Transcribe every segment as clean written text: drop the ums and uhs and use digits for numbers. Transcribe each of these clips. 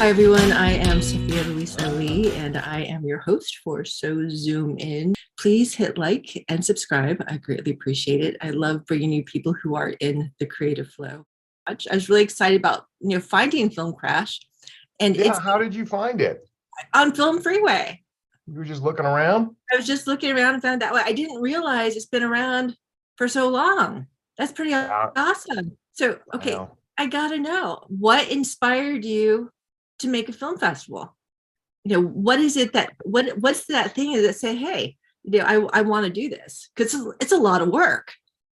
Hi everyone, I am Sophia Louisa Lee and I am your host for So Zoom In. Please hit like and subscribe. I greatly appreciate it. I love bringing you people who are in the creative flow. I was really excited about finding Film Crash, and Yeah, it's how did you find it? on Film Freeway. You were just looking around? I was just looking around and found that way. I didn't realize it's been around for so long. That's pretty awesome. So, okay, I gotta know, what inspired you to make a film festival? What is it that what's that thing that say, hey, I want to do this? Because it's a lot of work.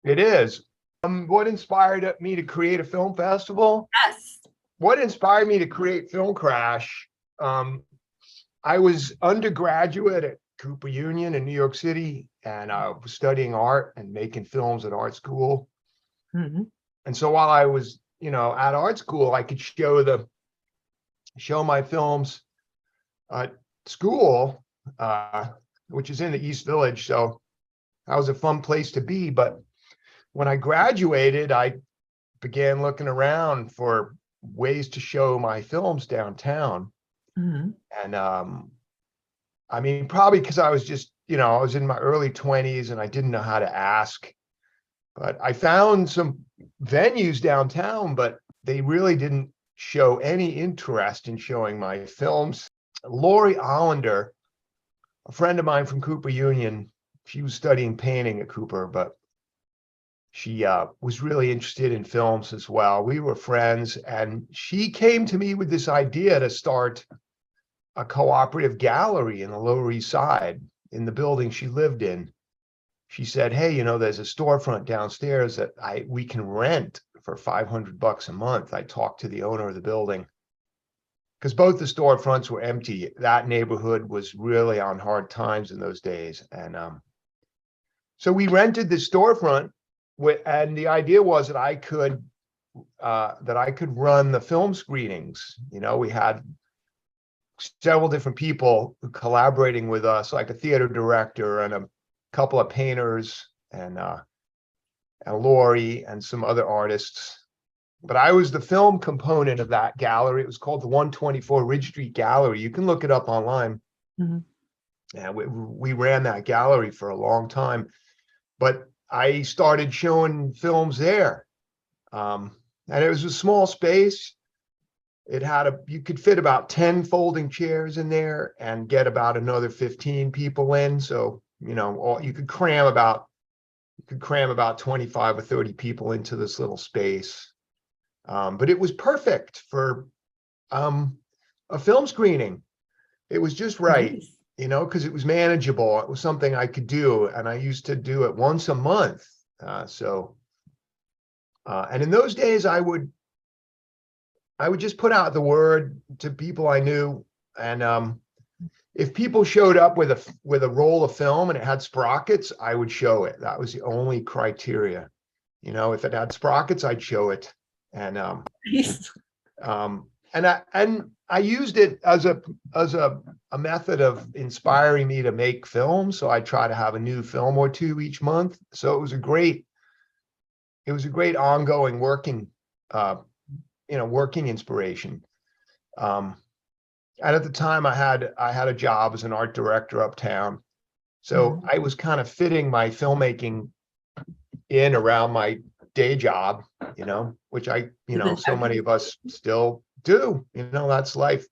It is. What inspired me to create a film festival? Yes. What inspired me to create Film Crash? I was undergraduate at Cooper Union in New York City, and I was studying art and making films at art school. Mm-hmm. And so while I was, at art school, I could show my films at school, which is in the East Village. So that was a fun place to be. But when I graduated, I began looking around for ways to show my films downtown. Mm-hmm. And I mean, probably because I was just, I was in my early 20s and I didn't know how to ask. But I found some venues downtown, but they really didn't show any interest in showing my films. Lori Hollander, a friend of mine from Cooper Union, she was studying painting at Cooper, but she was really interested in films as well. We were friends, and she came to me with this idea to start a cooperative gallery in the Lower East Side in the building she lived in. She said, hey, there's a storefront downstairs that we can rent for $500 a month. I talked to the owner of the building because both the storefronts were empty. That neighborhood was really on hard times in those days. And so we rented the storefront, and the idea was that I could run the film screenings. We had several different people collaborating with us, like a theater director and a couple of painters and Lori and some other artists. But I was the film component of that gallery. It was called the 124 Ridge Street Gallery. You can look it up online. Mm-hmm. And we ran that gallery for a long time. But I started showing films there. And it was a small space. You could fit about 10 folding chairs in there and get about another 15 people in. So, you could cram about 25 or 30 people into this little space. But it was perfect for a film screening. It was just right, because it was manageable. It was something I could do, and I used to do it once a month. And in those days, I would just put out the word to people I knew, and if people showed up with a roll of film and it had sprockets, I would show it. That was the only criteria. If it had sprockets, I'd show it. And I used it as a method of inspiring me to make films. So I try to have a new film or two each month. So it was a great ongoing working inspiration. And at the time I had a job as an art director uptown. So I was kind of fitting my filmmaking in around my day job, which so many of us still do, that's life.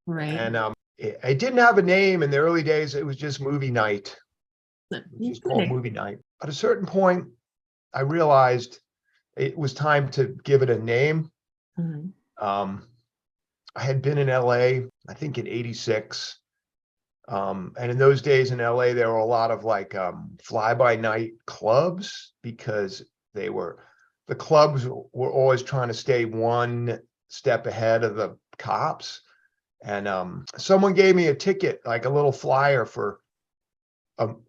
Right. And it didn't have a name in the early days. It was just movie night. It was called movie night. At a certain point, I realized it was time to give it a name. Mm-hmm. I had been in LA, I think in '86. And in those days in LA, there were a lot of fly-by-night clubs, because the clubs were always trying to stay one step ahead of the cops. And someone gave me a ticket, like a little flyer for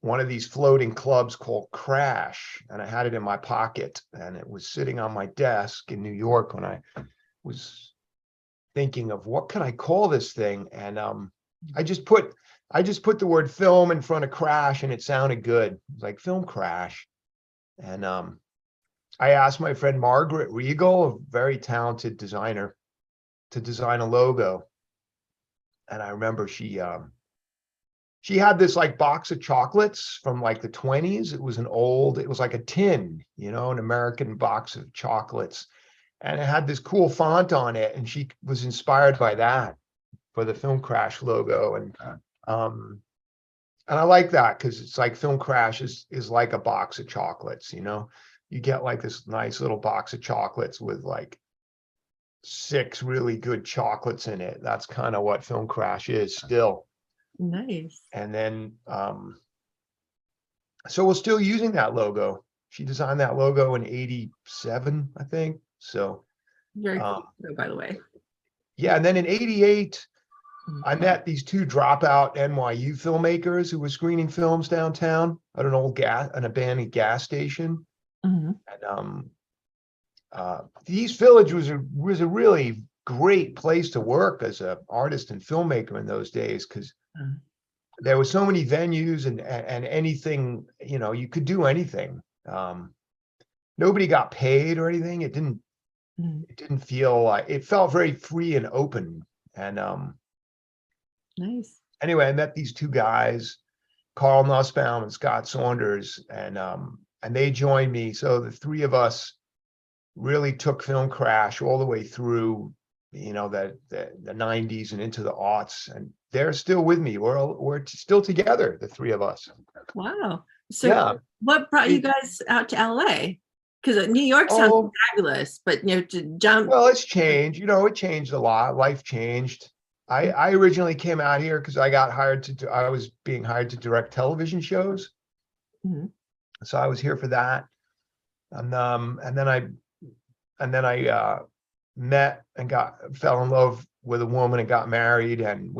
one of these floating clubs called Crash. And I had it in my pocket, and it was sitting on my desk in New York when I was thinking of what could I call this thing. And I just put the word film in front of Crash, and it sounded good. It was like Film Crash. And I asked my friend Margaret Regal, a very talented designer, to design a logo. And I remember she had this like box of chocolates from like the 20s. It was like a tin, you know, an American box of chocolates. And it had this cool font on it. And she was inspired by that for the Film Crash logo. And I like that because it's like Film Crash is like a box of chocolates, you know. You get like this nice little box of chocolates with like 6 really good chocolates in it. That's kind of what Film Crash is still. Nice. And then so we're still using that logo. She designed that logo in 87, I think. So very cool, by the way. Yeah, and then in 88, I met these 2 dropout NYU filmmakers who were screening films downtown at an abandoned gas station. Mm-hmm. And the East Village was a really great place to work as an artist and filmmaker in those days, because there were so many venues and anything, you know, you could do anything. Nobody got paid or anything. It didn't feel like, it felt very free and open. And nice. Anyway, I met these 2 guys, Carl Nussbaum and Scott Saunders, and they joined me. So the 3 of us really took Film Crash all the way through, you know, the 90s and into the aughts, and they're still with me. We're still together, the 3 of us. Wow. So yeah. What brought you guys out to LA? Because New York sounds fabulous, but you know, to jump. Well, it's changed. You know, it changed a lot. Life changed. I originally came out here because I was being hired to direct television shows. Mm-hmm. So I was here for that. And then I met and fell in love with a woman and got married, and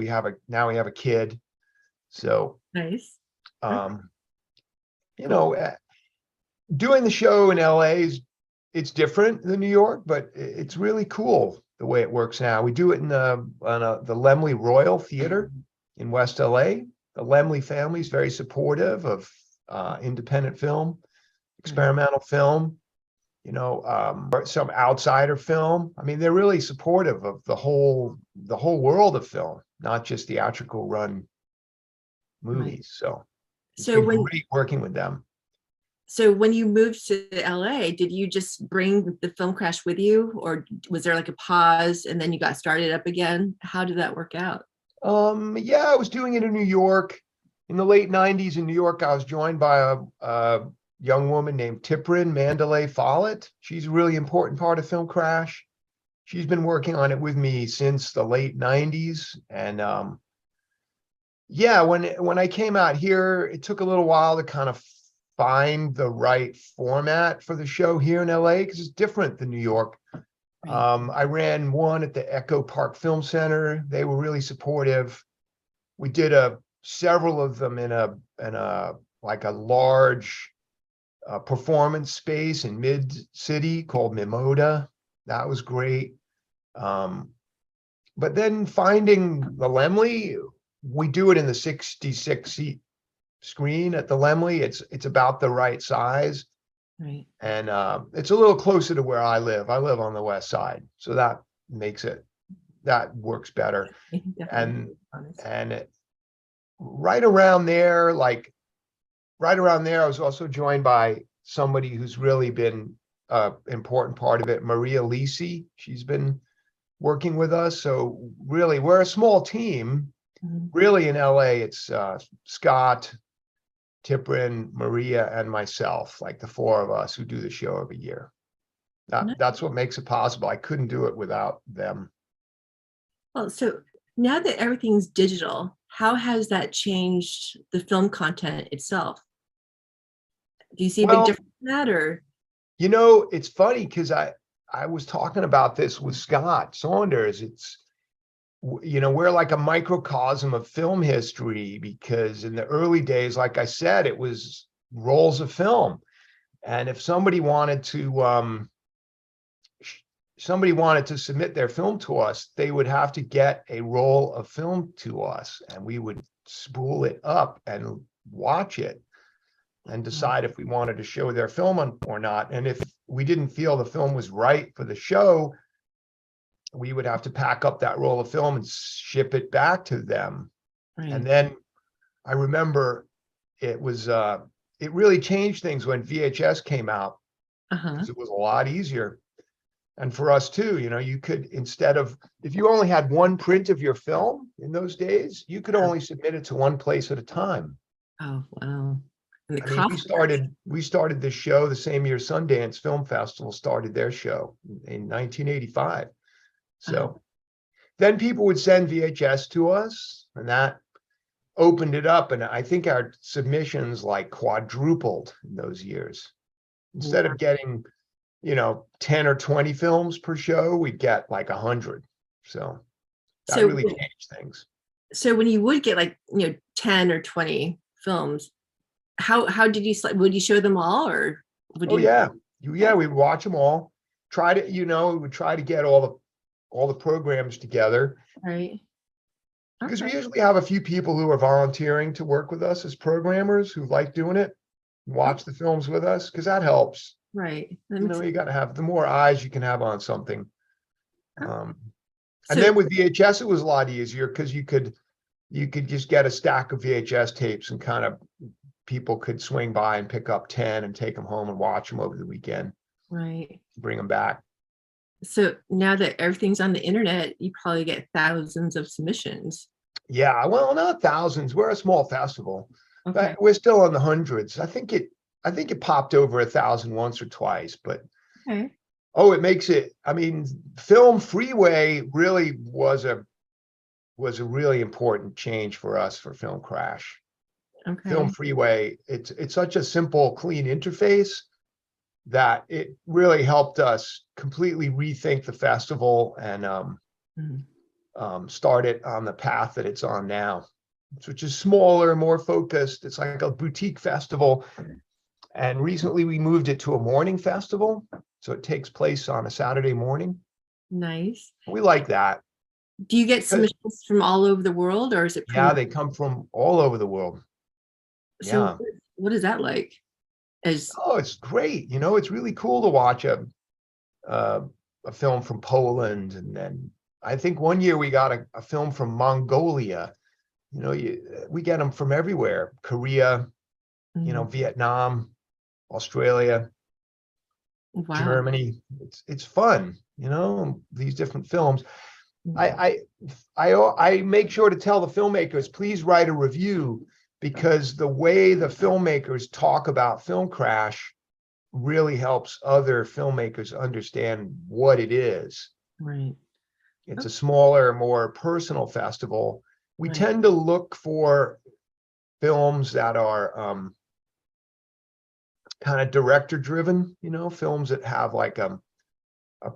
now we have a kid. So nice. You know, doing the show in LA it's different than New York, but it's really cool the way it works now. We do it in the Laemmle Royal Theater in West LA. The Laemmle family is very supportive of independent film, experimental film, you know, some outsider film. I mean, they're really supportive of the whole world of film, not just theatrical run movies. So it's been great working with them. So when you moved to LA, did you just bring the Film Crash with you, or was there like a pause and then you got started up again? How did that work out? Yeah, I was doing it in New York in the late 90s. In New York, I was joined by a young woman named Tiprin Mandalay Follett. She's a really important part of Film Crash. She's been working on it with me since the late 90s. And yeah, when I came out here, it took a little while to kind of find the right format for the show here in LA, because it's different than New York. I ran one at the Echo Park Film Center. They were really supportive. We did several of them in a like a large performance space in mid-city called Mimoda. That was great. But then finding the Laemmle, we do it in the 66-seat screen at the Laemmle. It's about the right size. Right. And it's a little closer to where I live. I live on the west side, so that works better. And right around there, I was also joined by somebody who's really been an important part of it, Maria Lisi. She's been working with us. So really, we're a small team. Mm-hmm. Really in LA, it's Scott, Tiprin, Maria, and myself, like the 4 of us who do the show every year. That's what makes it possible. I couldn't do it without them. Well, so now that everything's digital, how has that changed the film content itself? Do you see a big difference in that, or? You know, it's funny because I was talking about this with Scott Saunders. You know, we're like a microcosm of film history, because in the early days, like I said, it was rolls of film. And if somebody wanted to submit their film to us, they would have to get a roll of film to us, and we would spool it up and watch it and decide if we wanted to show their film or not. And if we didn't feel the film was right for the show, we would have to pack up that roll of film and ship it back to them. Right. And then I remember it was, it really changed things when VHS came out, because it was a lot easier. And for us too, you know, you could, instead of, if you only had one print of your film in those days, you could only submit it to one place at a time. Oh, wow. And I mean, we started this show the same year Sundance Film Festival started their show in 1985. So then people would send VHS to us, and that opened it up. And I think our submissions like quadrupled in those years. Instead of getting, you know, 10 or 20 films per show, we'd get like 100. So that really changed things. So when you would get like, you know, 10 or 20 films, how did you, would you show them all, or would you? Oh yeah, we'd watch them all. Try to, you know, we would try to get all the programs together. Right. Because we usually have a few people who are volunteering to work with us as programmers who like doing it, watch the films with us, because that helps. Right. You know, you got to have, the more eyes you can have on something. And then with VHS, it was a lot easier because you could just get a stack of VHS tapes and kind of, people could swing by and pick up 10 and take them home and watch them over the weekend. Right. Bring them back. So now that everything's on the internet, you probably get thousands of submissions. Yeah, well, not thousands. We're a small festival, but we're still in the hundreds. I think it popped over 1,000 once or twice, but it makes it. I mean, Film Freeway really was a really important change for us for Film Crash. Film Freeway, it's such a simple, clean interface that it really helped us completely rethink the festival and start it on the path that it's on now, which is smaller, more focused. It's like a boutique festival. And recently we moved it to a morning festival. So it takes place on a Saturday morning. Nice. We like that. Do you get submissions from all over the world, or is it? Yeah, they come from all over the world. So what is that like? It's great. You know, it's really cool to watch a film from Poland. And then I think one year we got a film from Mongolia. You know, we get them from everywhere. Korea, you know, Vietnam, Australia, Germany. It's fun, you know, these different films. I make sure to tell the filmmakers, please write a review, because the way the filmmakers talk about Film Crash really helps other filmmakers understand what it is. Right. It's a smaller, more personal festival. We tend to look for films that are kind of director driven, you know, films that have like a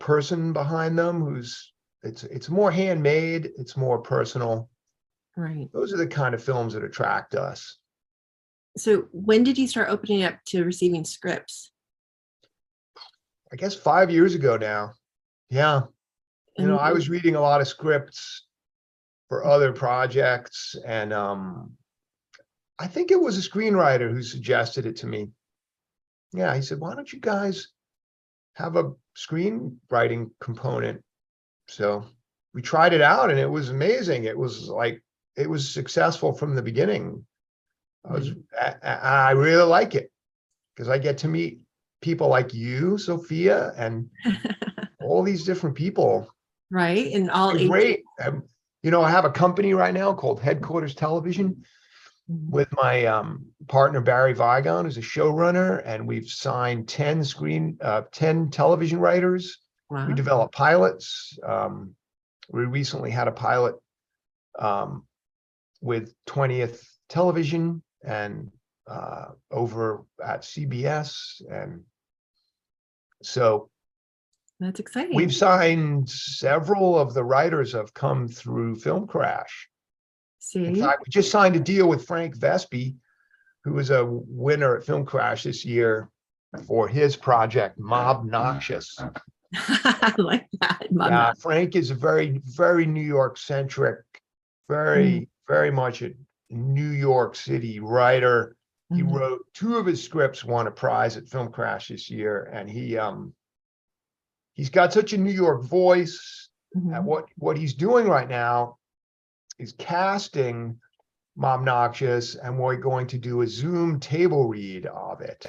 person behind them who's, it's more handmade, it's more personal. Right. Those are the kind of films that attract us. So when did you start opening up to receiving scripts? I guess 5 years ago now. Yeah. You know, I was reading a lot of scripts for other projects, and I think it was a screenwriter who suggested it to me. Yeah, he said, why don't you guys have a screenwriting component? So we tried it out, and it was amazing. It was successful from the beginning. I really like it because I get to meet people like you, Sophia, and all these different people. Right. And all great. You know, I have a company right now called Headquarters Television with my partner, Barry Vigon, who's a showrunner, and we've signed 10 television writers. Wow. We develop pilots. We recently had a pilot with 20th Television and over at CBS. And so that's exciting. We've signed, several of the writers have come through Film Crash. See? In fact, we just signed a deal with Frank Vespi, who was a winner at Film Crash this year for his project, Mob Noxious. I like that. Yeah, Frank is a very, very New York centric, very much a New York City writer. He wrote 2 of his scripts, won a prize at Film Crash this year, and he's got such a New York voice, And what he's doing right now is casting Mom Noxious, and we're going to do a Zoom table read of it.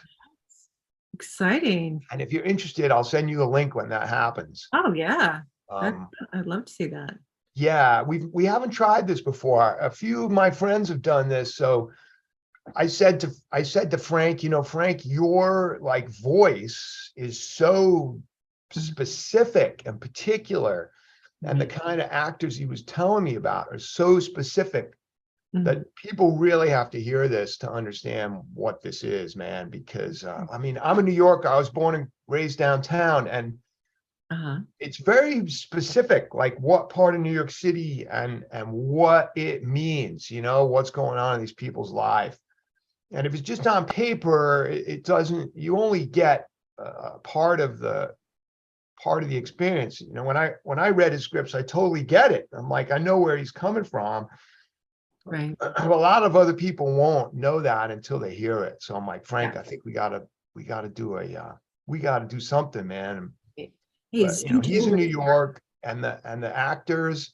Exciting. And if you're interested, I'll send you a link when that happens. Oh yeah. I'd love to see that. Yeah, we haven't tried this before. A few of my friends have done this. So I said to Frank, Frank, your like voice is so specific and particular, and the kind of actors he was telling me about are so specific that people really have to hear this to understand what this is, man. Because I mean, I'm a New Yorker. I was born and raised downtown, and it's very specific, like what part of New York City and what it means, what's going on in these people's life. And if it's just on paper, it doesn't. You only get part of the experience. When I read his scripts, I totally get it. I'm like, I know where he's coming from. Right. A lot of other people won't know that until they hear it. So I'm like, Frank, I think we gotta do something, man. He's in New York, and the actors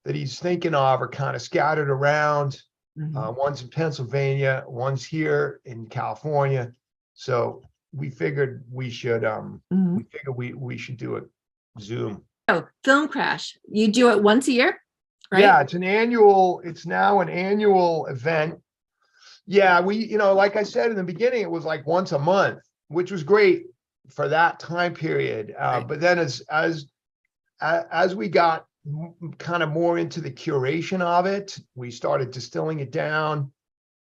that he's thinking of are kind of scattered around. One's in Pennsylvania, one's here in California. So we figured we should we should do it Zoom. Oh, Film Crash. You do it once a year? Right? Yeah, it's now an annual event. Yeah, we, like I said in the beginning, it was like once a month, which was great for that time period. But then as we got kind of more into the curation of it, we started distilling it down,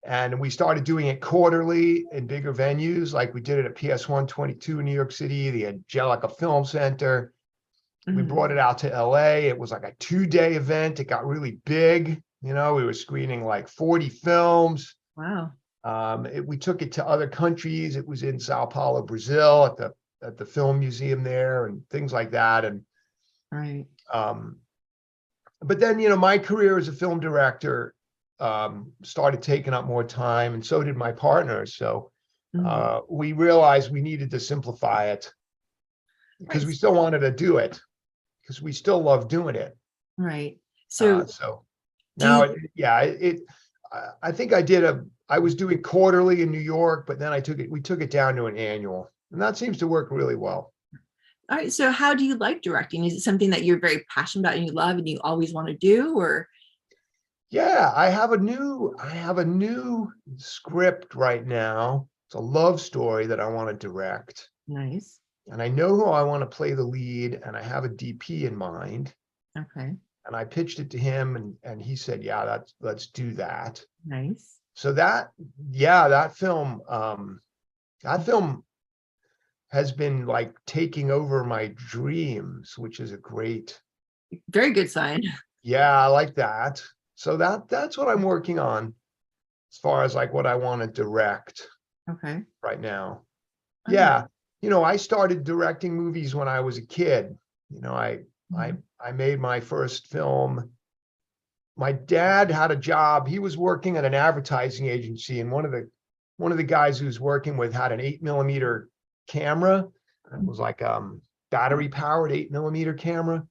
and we started doing it quarterly in bigger venues. Like we did it at PS 122 in New York City, the Angelica Film Center. We brought it out to LA. It was like a 2-day event. It got really big. We were screening like 40 films. Wow. We took it to other countries. It was in Sao Paulo, Brazil, at the film museum there, and things like that. And right. But then, my career as a film director started taking up more time, and so did my partner. So we realized we needed to simplify it, because we still wanted to do it, because we still love doing it. Right. So now, I think I was doing quarterly in New York, but then we took it down to an annual, and that seems to work really well. All right. So how do you like directing? Is it something that you're very passionate about and you love and you always want to do, or? Yeah, I have a new script right now. It's a love story that I want to direct. Nice. And I know who I want to play the lead, and I have a DP in mind. Okay. And I pitched it to him, and he said, yeah, let's do that. Nice. So that film has been like taking over my dreams, which is a very good sign. Yeah, I like that. So that's what I'm working on as far as like what I want to direct. Okay. Right now. Yeah. I started directing movies when I was a kid. I made my first film. My dad had a job. He was working at an advertising agency, and one of the guys he was working with had an 8mm camera. It was like battery powered 8mm camera.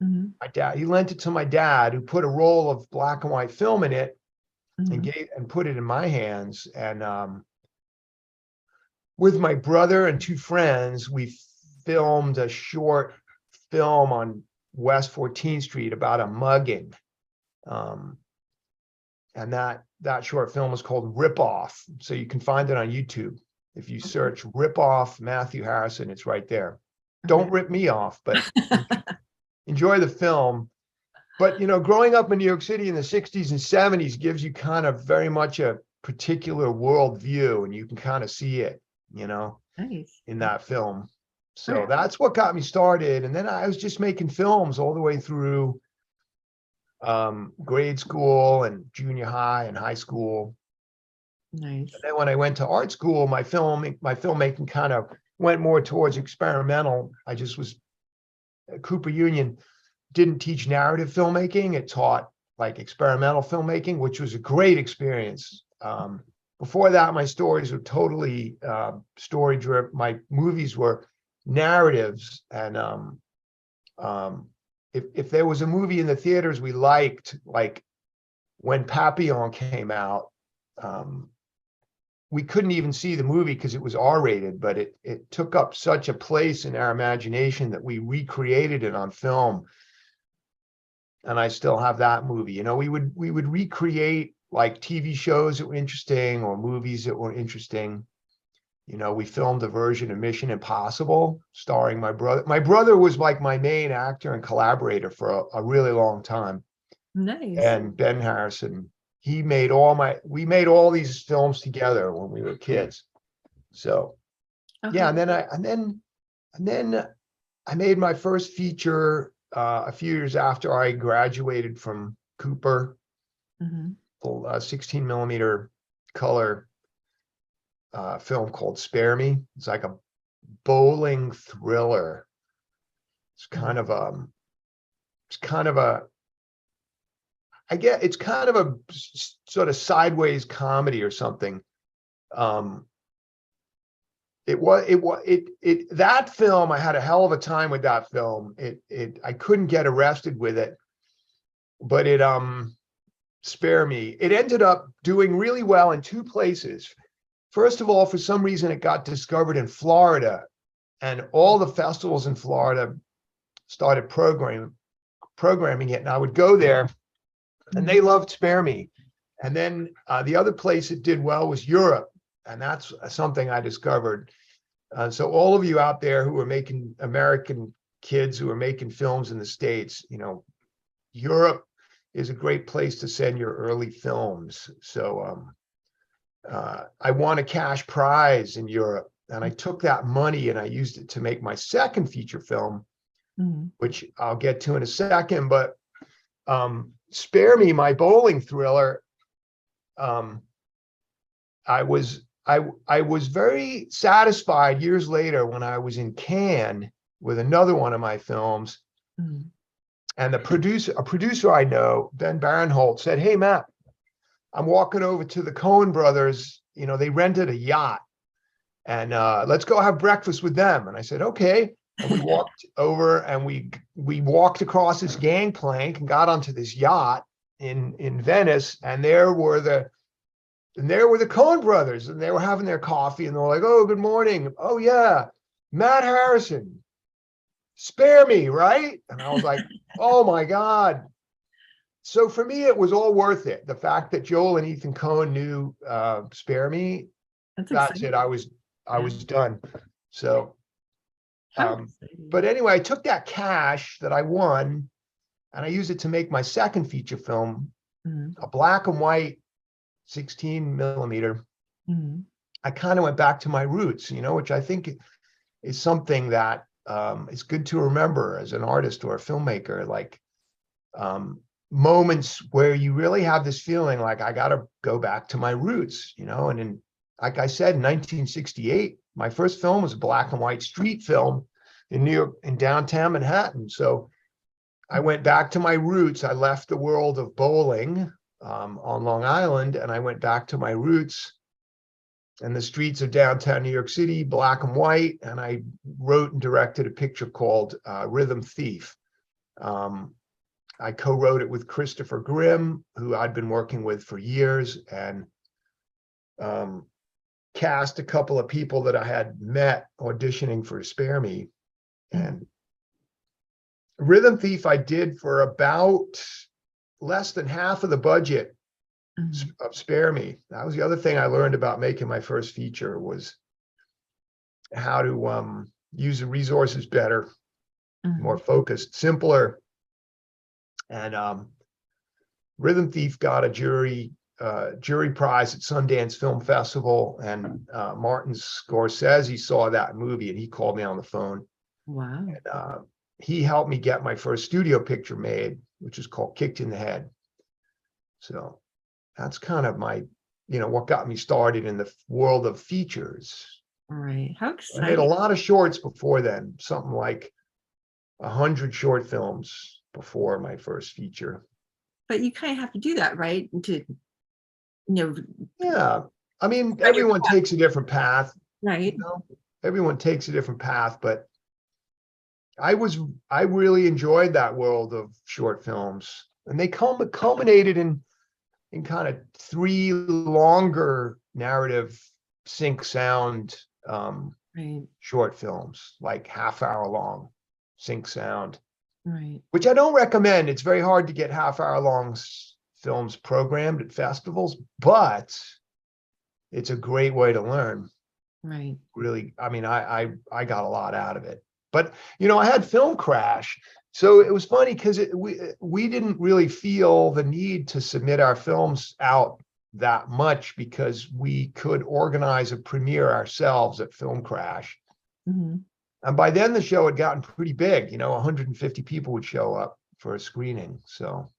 My dad, he lent it to my dad, who put a roll of black and white film in it and put it in my hands. And with my brother and 2 friends, we filmed a short film on West 14th Street about a mugging. And that short film is called Rip Off. So you can find it on YouTube. If you search Rip Off Matthew Harrison, it's right there. Don't rip me off, but enjoy the film. But, growing up in New York City in the 60s and 70s gives you kind of very much a particular worldview, and you can kind of see it, nice. In that film. So that's what got me started. And then I was just making films all the way through grade school and junior high and high school. Nice. And then when I went to art school, my filmmaking kind of went more towards experimental. Cooper Union didn't teach narrative filmmaking. It taught like experimental filmmaking, which was a great experience. Before that, my stories were totally story driven. My movies were narratives, and if there was a movie in the theaters we liked, like when Papillon came out, we couldn't even see the movie because it was R-rated, but it took up such a place in our imagination that we recreated it on film. And I still have that movie. You know, we would recreate like TV shows that were interesting or movies that were interesting. You know, we filmed a version of Mission Impossible starring my brother. My brother was like my main actor and collaborator for a really long time. Nice. And Ben Harrison, we made all these films together when we were kids. So yeah, and then I made my first feature a few years after I graduated from Cooper, 16 millimeter color film called Spare Me. It's like a bowling thriller. It's kind of a sort of sideways comedy or something. That film, I had a hell of a time with that film. I couldn't get arrested with it, but Spare Me, it ended up doing really well in two places. First of all, for some reason, it got discovered in Florida, and all the festivals in Florida started programming it, and I would go there, and they loved Spare Me. And then the other place it did well was Europe, and that's something I discovered. So all of you out there who are making American kids who are making films in the States, you know, Europe is a great place to send your early films. So I won a cash prize in Europe, and I took that money and I used it to make my second feature film, which I'll get to in a second. But Spare Me, my bowling thriller, I was very satisfied years later when I was in Cannes with another one of my films. And a producer I know, Ben Barenholt, said, "Hey, Matt, I'm walking over to the Coen brothers. You know, they rented a yacht, and let's go have breakfast with them." And I said, "Okay." And we walked over, and we walked across this gangplank and got onto this yacht in Venice, and there were the Coen brothers, and they were having their coffee, and they were like, "Oh, good morning. Oh yeah, Matt Harrison, Spare Me, right?" And I was like, "Oh my God." So for me, it was all worth it. The fact that Joel and Ethan Coen knew Spare Me, that's it. I was done. So, but anyway, I took that cash that I won, and I used it to make my second feature film, a black and white 16 millimeter. I kind of went back to my roots, you know, which I think is something that is good to remember as an artist or a filmmaker, like moments where you really have this feeling like I got to go back to my roots, you know. And like I said, in 1968, my first film was a black and white street film in New York, in downtown Manhattan. So I went back to my roots. I left the world of bowling on Long Island, and I went back to my roots and the streets of downtown New York City, black and white. And I wrote and directed a picture called Rhythm Thief. I co-wrote it with Christopher Grimm, who I'd been working with for years, and cast a couple of people that I had met auditioning for Spare Me. And Rhythm Thief I did for about less than half of the budget of Spare Me. That was the other thing I learned about making my first feature, was how to use the resources better, more focused, simpler. And Rhythm Thief got a jury prize at Sundance Film Festival, and Martin Scorsese saw that movie, and he called me on the phone. Wow. And he helped me get my first studio picture made, which is called Kicked in the Head. So that's kind of my, you know, what got me started in the world of features. Right. How exciting. I made a lot of shorts before then, something like 100 short films before my first feature. But you kind of have to do that, right? To, you know. Yeah. I mean, everyone takes a different path. Right. You know? Everyone takes a different path, but I really enjoyed that world of short films, and they culminated in kind of 3 longer narrative sync sound Right. short films, like half-hour long sync sound, Right. which I don't recommend. It's very hard to get half-hour long films programmed at festivals, but it's a great way to learn. Right. Really, I mean, I got a lot out of it. But I had Film Crash, so it was funny because we didn't really feel the need to submit our films out that much because we could organize a premiere ourselves at Film Crash. Mm-hmm. And by then the show had gotten pretty big. 150 people would show up for a screening. So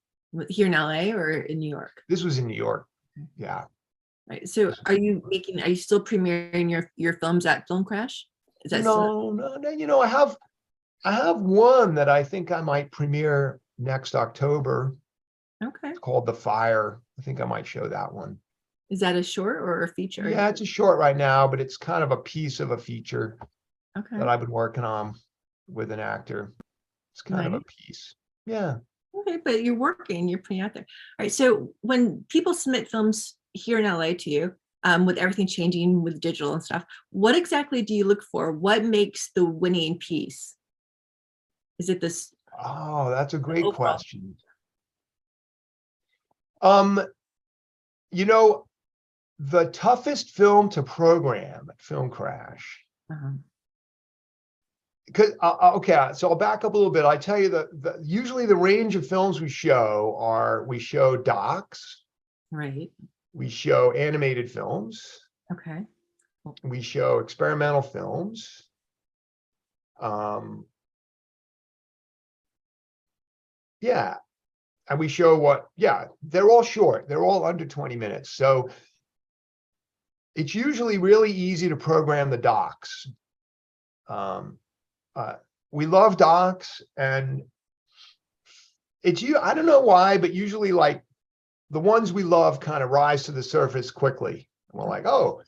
Here in LA or in New York? this was in New York. Yeah. Right. So are you still premiering your films at Film Crash? Is that no. I have one that I think I might premiere next October. Okay. It's called The Fire. I think I might show that one. Is that a short or a feature? Yeah, it's a short right now, but it's kind of a piece of a feature that I've been working on with an actor. It's kind of a piece. Yeah. Okay, but you're putting out there. All right. So when people submit films here in LA to you, with everything changing with digital and stuff, what exactly do you look for? What makes the winning piece? Is it this? Oh, that's a great question. The toughest film to program at Film Crash. Because okay, so I'll back up a little bit. I tell you that usually the range of films we show docs. Right. We show animated films. Okay. We show experimental films. Yeah. And we show they're all short. They're all under 20 minutes. So it's usually really easy to program the docs. We love docs, and I don't know why, but usually like the ones we love kind of rise to the surface quickly. And we're like, oh,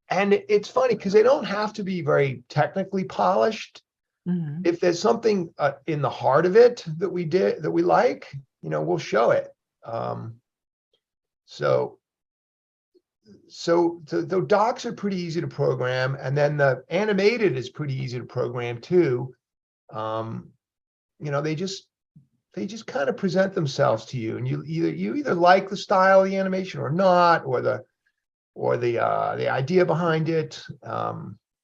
and it's funny because they don't have to be very technically polished. Mm-hmm. If there's something in the heart of it that we like, we'll show it. So the docs are pretty easy to program, and then the animated is pretty easy to program too. They just kind of present themselves to you, and you either like the style of the animation or not, or the idea behind it.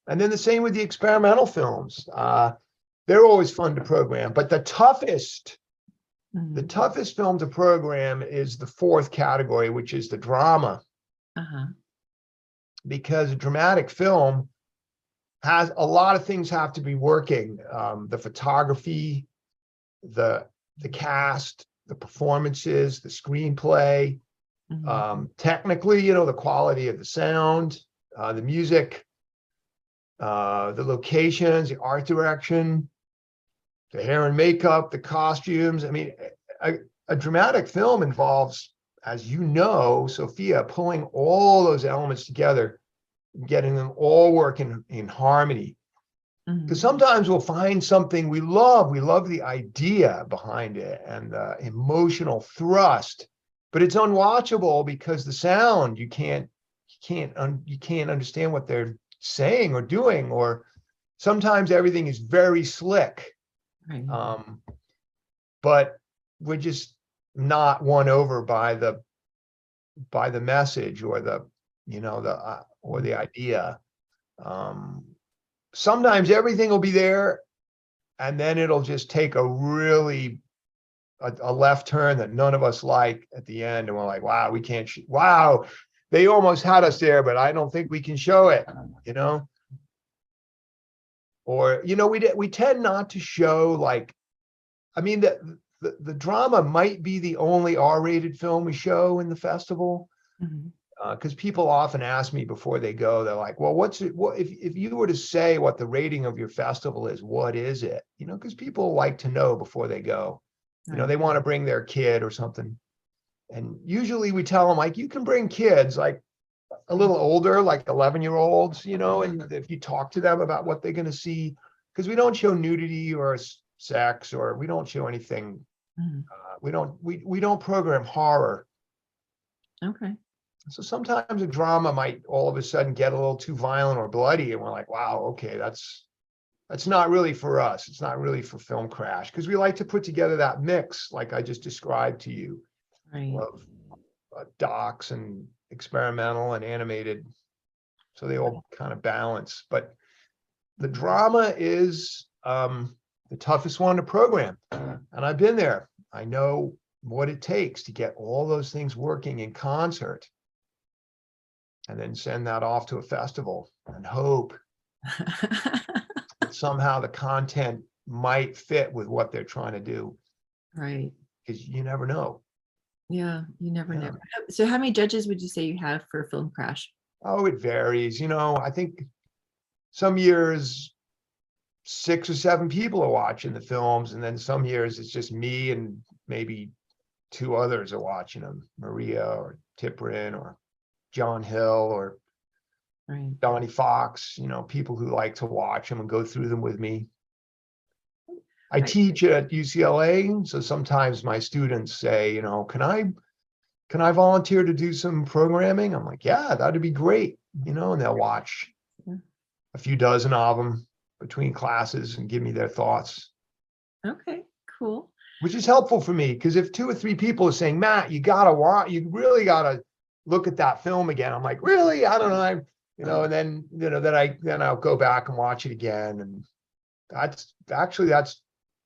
And then the same with the experimental films. They're always fun to program, but the toughest film to program is the 4th category, which is the drama. Because a dramatic film has a lot of things have to be working. The photography, the cast, the performances, the screenplay, technically, the quality of the sound, the music, the locations, the art direction, the hair and makeup, the costumes. I mean, a dramatic film involves, as you know, Sophia, pulling all those elements together, getting them all working in harmony. Because sometimes we'll find something we love. We love the idea behind it and the emotional thrust, but it's unwatchable because the sound, you can't understand what they're saying or doing, or sometimes everything is very slick. Right. But we're just not won over by the message or the idea. Sometimes everything will be there, and then it'll just take a really a left turn that none of us like at the end, and we're like, wow, we can't wow, they almost had us there, but I don't think we can show it, or we tend not to show, like, I mean, the drama might be the only R-rated film we show in the festival. Because people often ask me before they go, they're like, well, what if you were to say what the rating of your festival is, what is it? Because people like to know before they go. Right. They want to bring their kid or something. And usually we tell them, like, you can bring kids like a little older, like 11-year-olds, and if you talk to them about what they're going to see, because we don't show nudity or sex, or we don't show anything. We don't program horror. Okay. So sometimes a drama might all of a sudden get a little too violent or bloody, and we're like, wow, okay, that's not really for us. It's not really for Film Crash, because we like to put together that mix, like I just described to you, right, of docs and experimental and animated, so they all kind of balance. But the drama is the toughest one to program, and I've been there. I know what it takes to get all those things working in concert, and then send that off to a festival and hope that somehow the content might fit with what they're trying to do. right. Because you never know. Yeah, you never know. So how many judges would you say you have for Film Crash? Oh, it varies. I think some years 6 or 7 people are watching the films, and then some years it's just me and maybe 2 others are watching them, Maria or Tiprin or John Hill or Right. Donnie Fox, people who like to watch them and go through them with me. I teach at UCLA, so sometimes my students say, can I volunteer to do some programming? I'm like, yeah, that'd be great, and they'll watch a few dozen of them between classes and give me their thoughts. Okay, cool. Which is helpful for me, because if 2 or 3 people are saying, Matt, you really gotta look at that film again. I'm like, really? I don't know. And then I'll go back and watch it again. And that's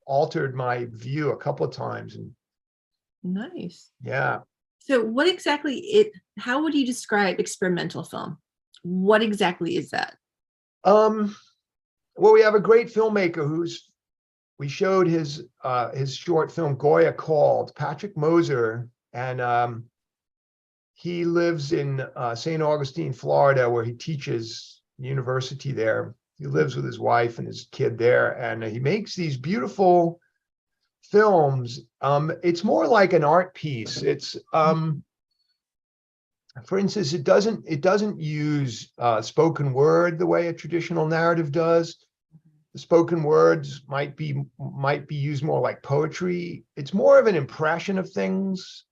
altered my view a couple of times. And nice. Yeah. So what exactly how would you describe experimental film? What exactly is that? Well, we have a great filmmaker we showed his short film Goya Called, Patrick Moser, and he lives in St. Augustine, Florida, where he teaches university there. He lives with his wife and his kid there, and he makes these beautiful films. It's more like an art piece. It's for instance, it doesn't use spoken word the way a traditional narrative does. The spoken words might be used more like poetry. It's more of an impression of things.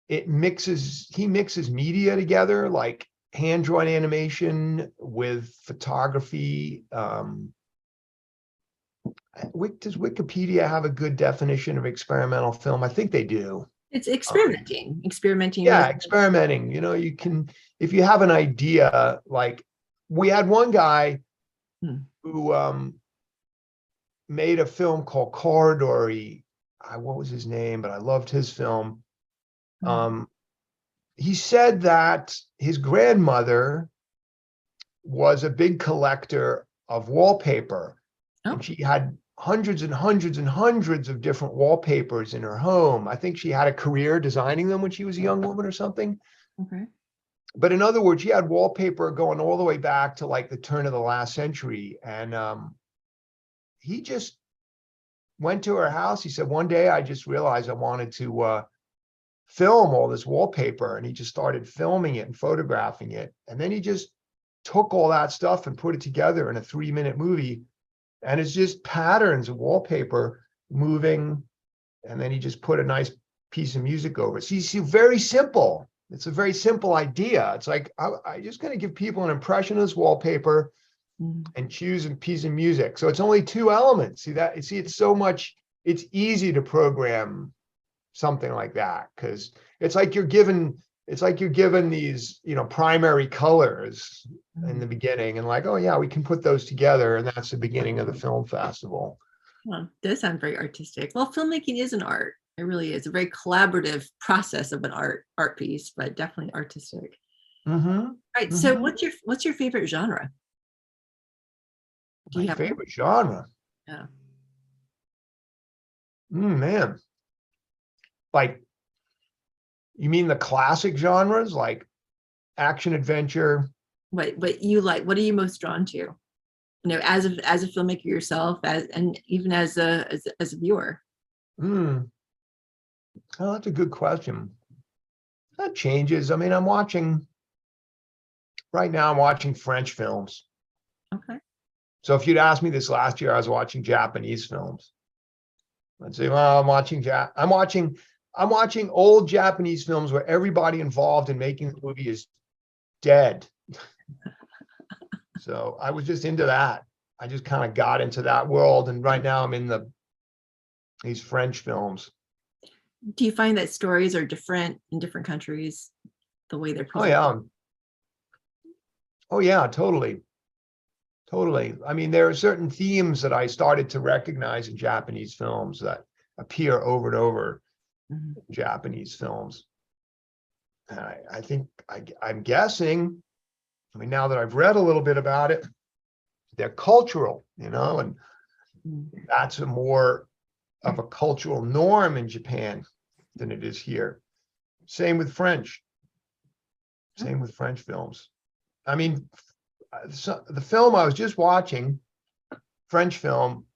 He mixes media together, like hand-drawn animation with photography. Does Wikipedia have a good definition of experimental film? I think they do. It's experimenting. Yeah, experimenting. You can, if you have an idea, like we had one guy who made a film called Corridory. What was his name? But I loved his film. He said that his grandmother was a big collector of wallpaper, and she had hundreds and hundreds and hundreds of different wallpapers in her home. I think she had a career designing them when she was a young woman or something. Okay. But in other words, she had wallpaper going all the way back to like the turn of the last century. And he just went to her house. He said, one day I just realized I wanted to film all this wallpaper, and he just started filming it and photographing it. And then he just took all that stuff and put it together in a 3-minute movie. And it's just patterns of wallpaper moving. And then he just put a nice piece of music over it. So you see, very simple. It's a very simple idea. It's like, I'm just going to give people an impression of this wallpaper and choose a piece of music. So it's only 2 elements. It's easy to program something like that, because it's like you're given these, primary colors in the beginning, and like, oh yeah, we can put those together, and that's the beginning of the film festival. Well, it does sound very artistic. Well, filmmaking is an art. It really is a very collaborative process of an art piece, but definitely artistic. Right. So what's your favorite genre? Do you have a favorite genre? Yeah. Man. Like, you mean the classic genres, like action, adventure? What you like? What are you most drawn to? As a filmmaker yourself, and even as a viewer. Oh, that's a good question. That changes. I mean, right now I'm watching French films. Okay. So if you'd asked me this last year, I was watching Japanese films. I'd say, well, I'm watching old Japanese films where everybody involved in making the movie is dead. So I was just into that. I just kind of got into that world. And right now I'm in these French films. Do you find that stories are different in different countries, the way they're presented? Oh, yeah. Oh, yeah, totally. Totally. I mean, there are certain themes that I started to recognize in Japanese films that appear over and over in Japanese films. And I think I'm guessing, I mean, now that I've read a little bit about it, they're cultural, and that's a more of a cultural norm in Japan than it is here. Same with French. Same with French films. I mean, the film I was just watching, French film,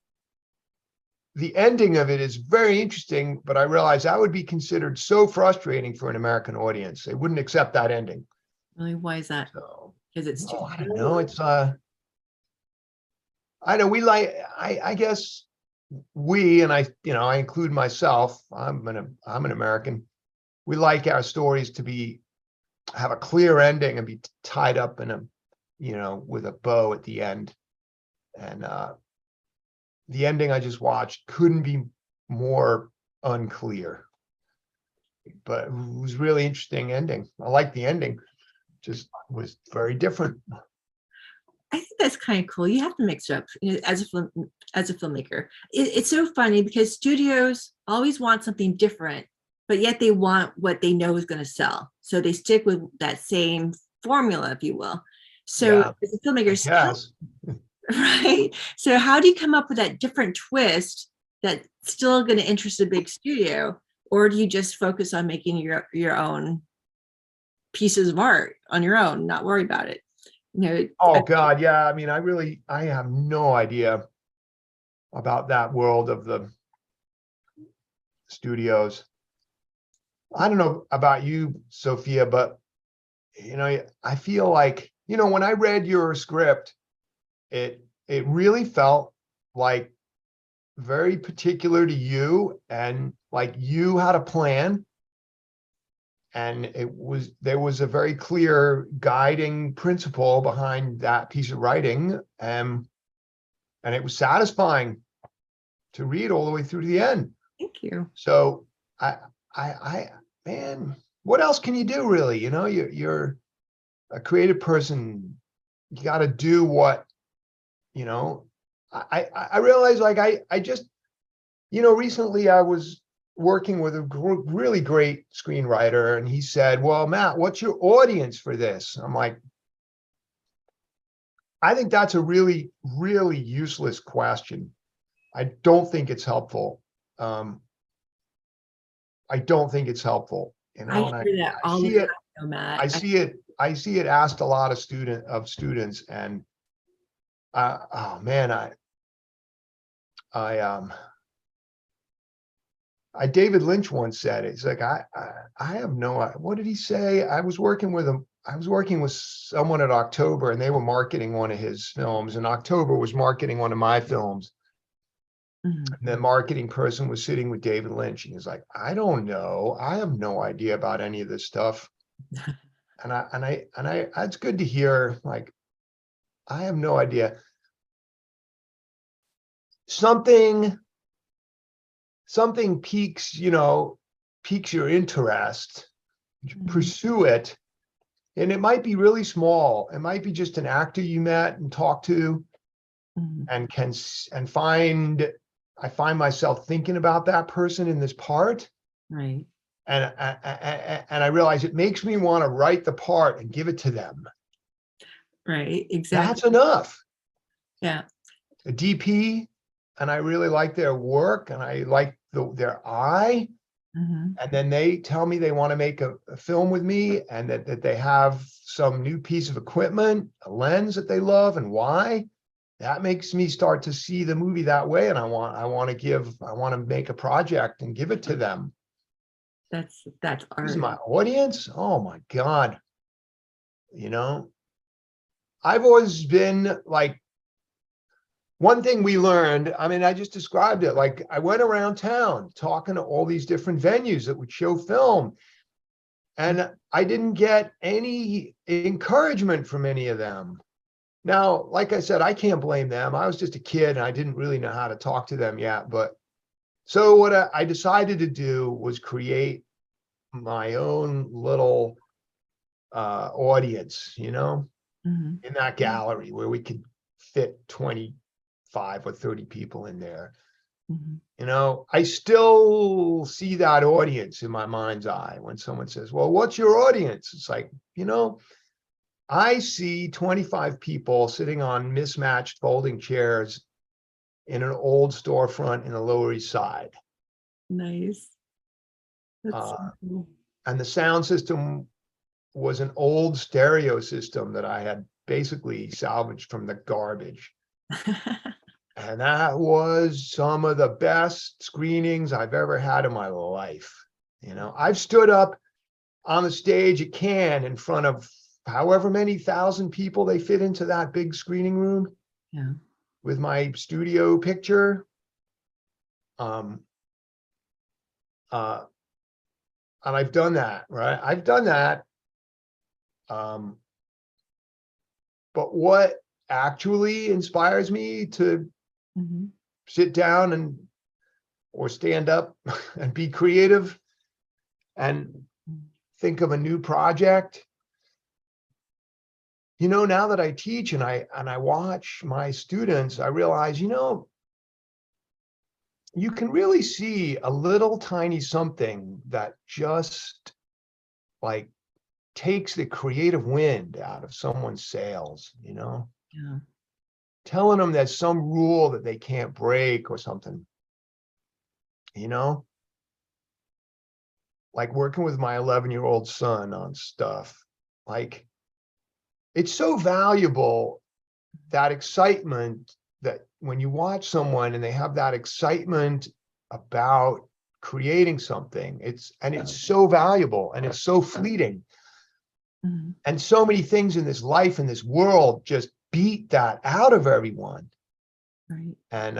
the ending of it is very interesting, but I realized that would be considered so frustrating for an American audience. They wouldn't accept that ending. Really? Why is that? Because it's too. I don't know. It's I know I guess we, and I include myself, I'm an American. We like our stories to have a clear ending and be tied up in with a bow at the end. And the ending I just watched couldn't be more unclear, but it was really interesting ending. I like the ending, just was very different. I think that's kind of cool. You have to mix it up as a filmmaker. It's so funny because studios always want something different, but yet they want what they know is going to sell. So they stick with that same formula, if you will. So as a filmmaker, yes. Right? So how do you come up with that different twist that's still going to interest a big studio? Or do you just focus on making your own pieces of art on your own, not worry about it? Oh God, yeah. I mean, I have no idea about that world of the studios. I don't know about you, Sophia, but I feel like, when I read your script, it really felt like very particular to you, and like you had a plan, and there was a very clear guiding principle behind that piece of writing, and it was satisfying to read all the way through to the end. Thank you. So man, what else can you do, really? You're a creative person. You got to do what, I realized, like, I just, recently I was working with a really great screenwriter, and he said, well, Matt, what's your audience for this? I'm like, I think that's a really, really useless question. I don't think it's helpful. I don't think it's helpful. I hear that all the time, Matt. I see it asked a lot of students, and oh man, David Lynch once said it. He's like, I have no, what did he say? I was working with someone at October, and they were marketing one of his films, and October was marketing one of my films. And the marketing person was sitting with David Lynch, and he's like, I don't know. I have no idea about any of this stuff. And it's good to hear, like, I have no idea. Something piques your interest, pursue it. And it might be really small. It might be just an actor you met and talked to, and I find myself thinking about that person in this part. Right. And I realize it makes me want to write the part and give it to them. Right. Exactly. That's enough. Yeah. A DP, and I really like their work, and I like their eye. And then they tell me they want to make a film with me, and that they have some new piece of equipment, a lens that they love, and why. That makes me start to see the movie that way, and I want to make a project and give it to them. That's art. This is my audience. Oh my God. I've always been like, one thing we learned, I mean, I just described it, like I went around town talking to all these different venues that would show film, and I didn't get any encouragement from any of them. Now, like I said, I can't blame them. I was just a kid and I didn't really know how to talk to them yet. But so what I decided to do was create my own little audience, in that gallery where we could fit 25 or 30 people in there. I still see that audience in my mind's eye when someone says, well, what's your audience? It's like, I see 25 people sitting on mismatched folding chairs in an old storefront in the Lower East Side. Nice. That's so cool. And the sound system was an old stereo system that I had basically salvaged from the garbage. And that was some of the best screenings I've ever had in my life. I've stood up on the stage at Cannes in front of however many thousand people they fit into that big screening room. Yeah. With my studio picture. And I've done that, right? I've done that. But what actually inspires me to sit down or stand up and be creative and think of a new project. Now that I teach and I watch my students, I realize, you can really see a little tiny something that just like takes the creative wind out of someone's sails, Yeah. Telling them there's some rule that they can't break or something, like working with my 11-year-old son on stuff. Like, it's so valuable, that excitement, that when you watch someone and they have that excitement about creating something, it's so valuable and it's so fleeting. And so many things in this life, in this world, just beat that out of everyone. Right. And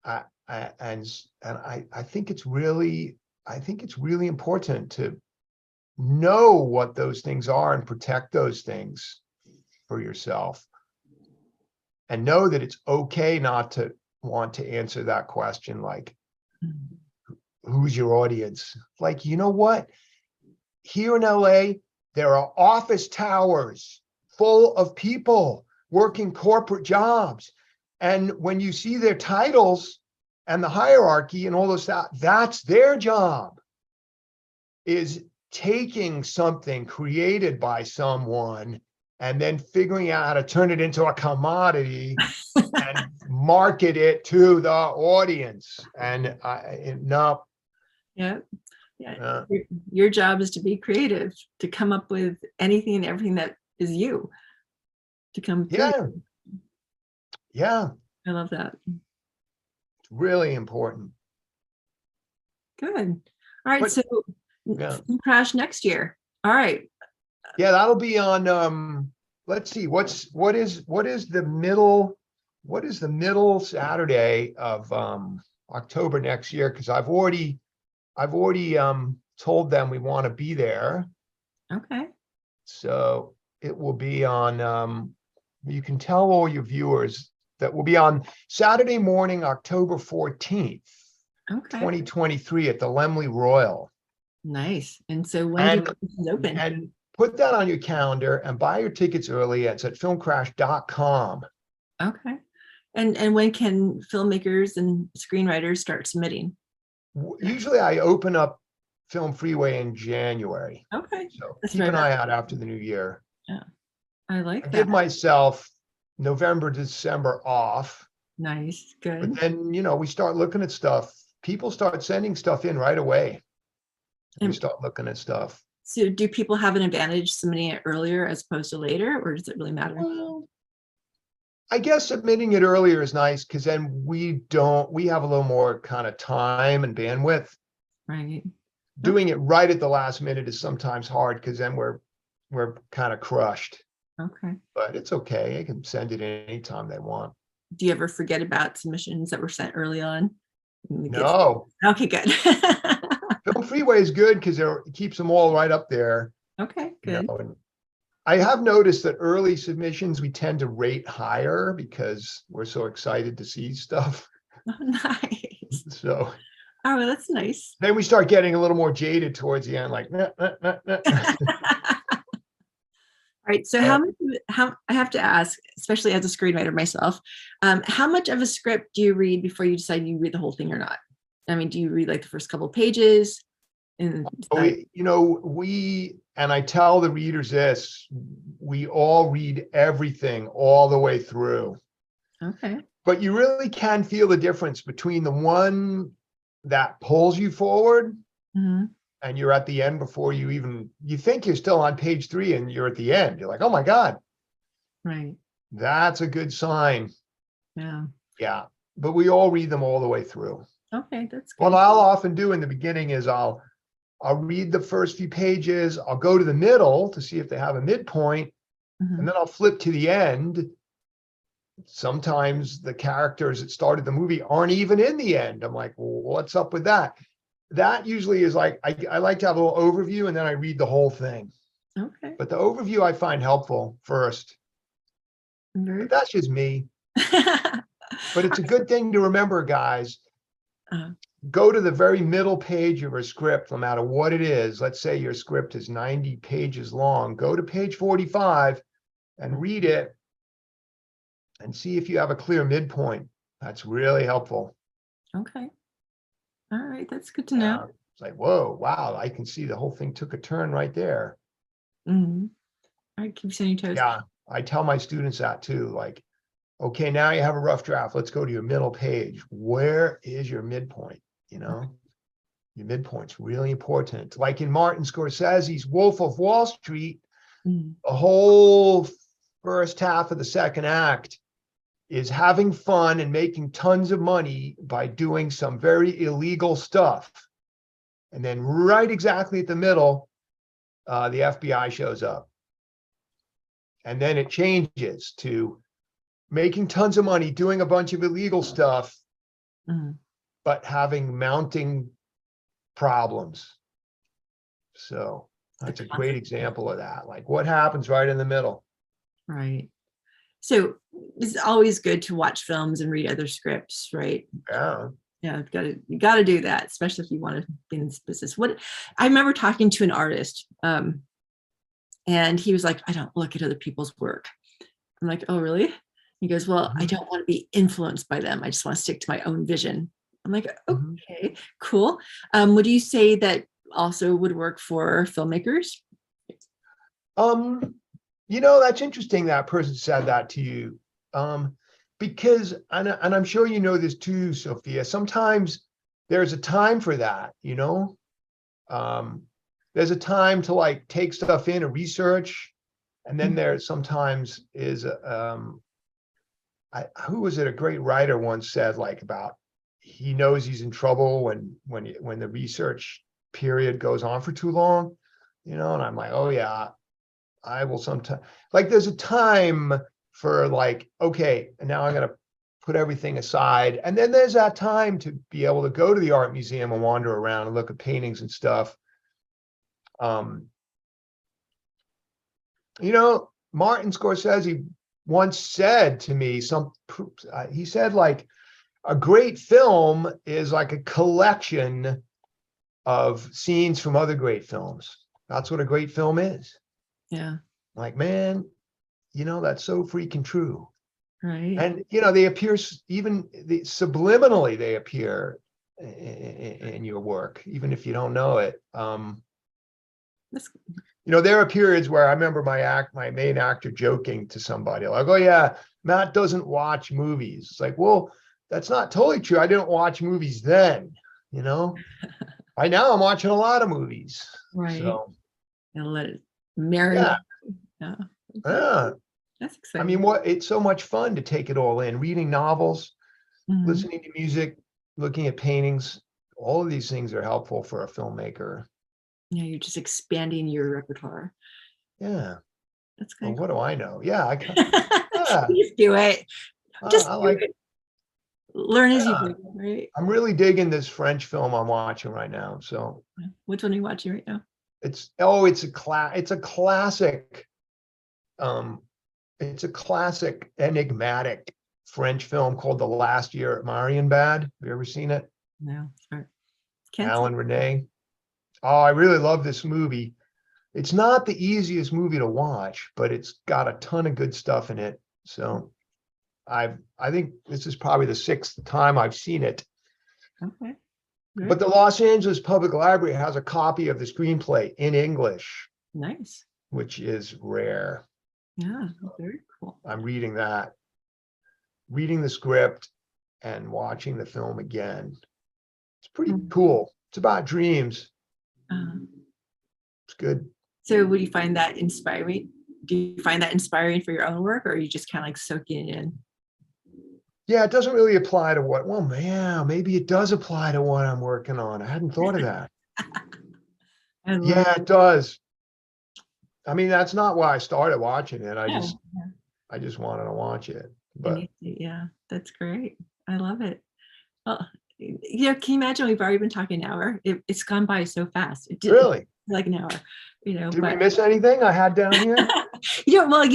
I think it's really important to know what those things are and protect those things for yourself, and know that it's okay not to want to answer that question, like, who's your audience? Like, you know what? Here in LA, there are office towers full of people working corporate jobs. And when you see their titles and the hierarchy and all those, that's their job, is taking something created by someone and then figuring out how to turn it into a commodity and market it to the audience. And no. Yeah. Your job is to be creative, to come up with anything and everything that is you, to come through. Yeah. I love that. It's really important. Good. All right. So Film Crash next year. All right. Yeah, that'll be on let's see, what is the middle Saturday of October next year, because I've already told them we want to be there. Okay. So it will be on you can tell all your viewers that will be on Saturday morning, October 14th, 2023 at the Laemmle Royal. Nice. And so when do you open? And put that on your calendar and buy your tickets early. It's at filmcrash.com. Okay. And when can filmmakers and screenwriters start submitting? Usually I open up Film Freeway in January. Okay. So keep an eye out after the new year. Yeah. I like that. Give myself November, December off. Nice. Good. But then, we start looking at stuff. People start sending stuff in right away. And we start looking at stuff. So do people have an advantage submitting it earlier as opposed to later, or does it really matter? Well, I guess submitting it earlier is nice, because then we have a little more kind of time and bandwidth. Right. Doing it right at the last minute is sometimes hard, because then we're kind of crushed. Okay. But it's okay. I can send it anytime they want. Do you ever forget about submissions that were sent early on? No. Okay, good. Film Freeway is good because it keeps them all right up there. Okay, good. And I have noticed that early submissions we tend to rate higher because we're so excited to see stuff. Oh, nice. So, oh, well, that's nice. Then we start getting a little more jaded towards the end, like, nah, nah, nah, nah. All right. So how I have to ask, especially as a screenwriter myself, how much of a script do you read before you decide you read the whole thing or not? I mean, do you read like the first couple of pages? And and I tell the readers this, we all read everything all the way through. Okay. But you really can feel the difference between the one that pulls you forward and you're at the end before you think you're still on page 3 and you're at the end. You're like, oh my God. Right. That's a good sign. Yeah. Yeah. But we all read them all the way through. Okay, that's good. What I'll often do in the beginning is I'll read the first few pages. I'll go to the middle to see if they have a midpoint, and then I'll flip to the end. Sometimes the characters that started the movie aren't even in the end. I'm like, well, what's up with that? That usually is like, I like to have a little overview and then I read the whole thing. Okay. But the overview I find helpful first. But that's just me. But it's a good thing to remember, guys. Go to the very middle page of a script, no matter what it is. Let's say your script is 90 pages long. Go to page 45 and read it and see if you have a clear midpoint. That's really helpful. Okay. All right. That's good to know. It's like, whoa, wow. I can see the whole thing took a turn right there. All right. Keep on your toes. Yeah. I tell my students that too. Like, okay, now you have a rough draft. Let's go to your middle page. Where is your midpoint? Your midpoint's really important. Like in Martin Scorsese's Wolf of Wall Street, the whole first half of the second act is having fun and making tons of money by doing some very illegal stuff. And then right exactly at the middle, the FBI shows up. And then it changes to making tons of money, doing a bunch of illegal stuff, but having mounting problems. So that's a great example of that. Like what happens right in the middle. Right. So it's always good to watch films and read other scripts, right? Yeah. Yeah, you gotta do that, especially if you want to be in this business. I remember talking to an artist, and he was like, I don't look at other people's work. I'm like, oh, really? He goes, well, I don't want to be influenced by them. I just want to stick to my own vision. I'm like, okay, cool. Would you say that also would work for filmmakers? That's interesting that person said that to you. Because, and I'm sure you know this too, Sophia, sometimes there's a time for that, there's a time to like take stuff in and research. And then there sometimes is, who was it? A great writer once said like about, he knows he's in trouble when the research period goes on for too long, and I'm like, oh yeah, I will sometimes, like there's a time for like, okay, and now I'm going to put everything aside. And then there's that time to be able to go to the art museum and wander around and look at paintings and stuff. Martin Scorsese once said to me, he said like, a great film is like a collection of scenes from other great films. That's what a great film is. Yeah. Like, man, that's so freaking true. Right. And, they appear subliminally, they appear in your work, even if you don't know it. There are periods where I remember my main actor joking to somebody like, oh yeah, Matt doesn't watch movies. It's like, well, that's not totally true. I didn't watch movies then, Right now I'm watching a lot of movies. Right. So, and let it marinate. Yeah. Yeah. That's exciting. I mean, it's so much fun to take it all in, reading novels, listening to music, looking at paintings. All of these things are helpful for a filmmaker. Yeah, you're just expanding your repertoire. Yeah. That's Well, kind what do I know? Yeah, of yeah, cool. Just do it. Just I do like. it. Learn as you Yeah, go, right? I'm really digging this French film I'm watching right now. So Which one are you watching right now? it's a classic. Um, it's a classic enigmatic French film called The Last Year at Marienbad. Have you ever seen it? No, sorry. Can't see. Alan Renee. Oh, I really love this movie. It's not the easiest movie to watch, but it's got a ton of good stuff in it. So I think this is probably the sixth time I've seen it. Okay. But Good. the Los Angeles Public Library has a copy of the screenplay in English, Nice. which is rare. Yeah, very cool. I'm reading that, reading the script and watching the film again. It's pretty cool. It's about dreams. It's good. So would you find that inspiring? Do you find that inspiring for your own work, or are you just kind of like soaking it in? Yeah, it doesn't really apply to what, well, man, maybe it does apply to what I'm working on. I hadn't thought of that. Yeah, it does. I mean, that's not why I started watching it. I just wanted to watch it. But yeah, that's great. I love it. Well, you know, can you imagine we've already been talking an hour? It's gone by so fast. It did really, like an hour, you know. Did we miss anything I had down here? Well,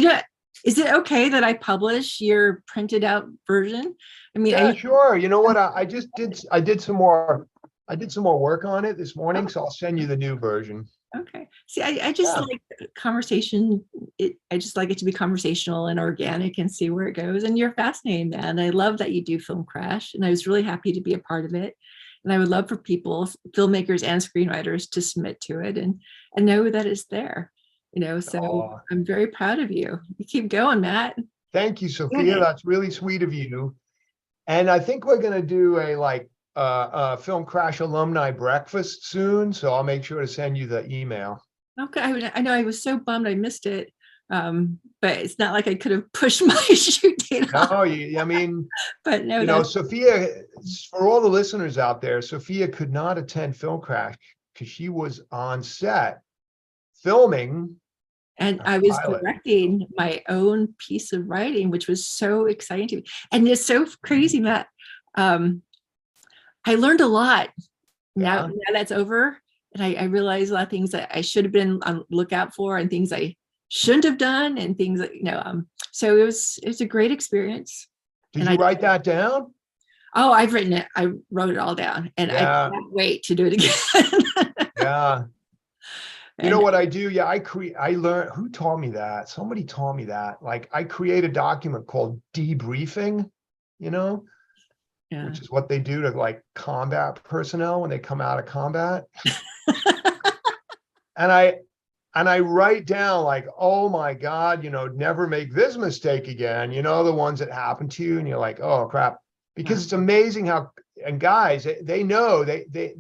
is it okay that I publish your printed out version? I mean, yeah, sure. You know what? I did some more work on it this morning, so I'll send you the new version. Okay. See, I just like conversation. I just like it to be conversational and organic and see where it goes. And you're fascinating, man. I love that you do Film Crash, and I was really happy to be a part of it. And I would love for people, filmmakers and screenwriters, to submit to it and know that it's there. You know, so I'm very proud of you. You keep going, Matt. Thank you, Sophia. That's really sweet of you. And I think we're going to do a Film Crash alumni breakfast soon, so I'll make sure to send you the email. Okay, I know I was so bummed I missed it, but it's not like I could have pushed my shoot date off. No, I mean, but no, you know, Sophia, for all the listeners out there, Sophia could not attend Film Crash because she was on set filming. And I was directing my own piece of writing, which was so exciting to me. And it's so crazy, Matt. I learned a lot. Now that's over. And I realized a lot of things that I should have been on lookout for, and things I shouldn't have done, and things that, you know, so it was a great experience. Did you write that down? Oh, I've written it. I wrote it all down, and I can't wait to do it again. Yeah. You know what I do? Yeah, I learned, who taught me that? Somebody taught me that. Like, I create a document called debriefing, you know, which is what they do to like combat personnel when they come out of combat. and I write down like, oh my God, you know, never make this mistake again. You know, the ones that happen to you, and you're like, oh crap, because it's amazing how, and guys, they know they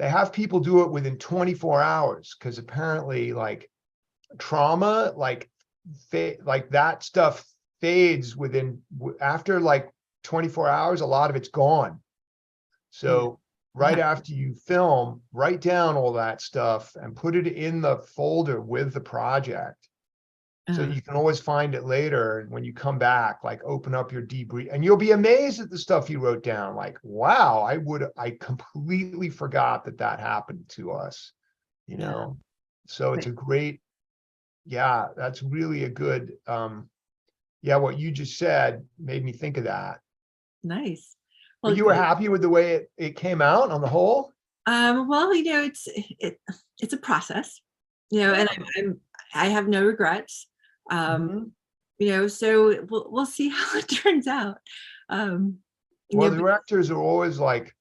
have people do it within 24 hours, because apparently like trauma, like that stuff fades after like 24 hours, a lot of it's gone. So right after you film, write down all that stuff and put it in the folder with the project. So you can always find it later when you come back, like open up your debrief, and you'll be amazed at the stuff you wrote down. Like, wow, I completely forgot that happened to us, you know? So it's a great, that's really a good, what you just said made me think of that. Nice. Well, you were happy with the way it came out on the whole? Well, you know, it's a process, you know, and I have no regrets. You know, so we'll see how it turns out. Well, directors are always like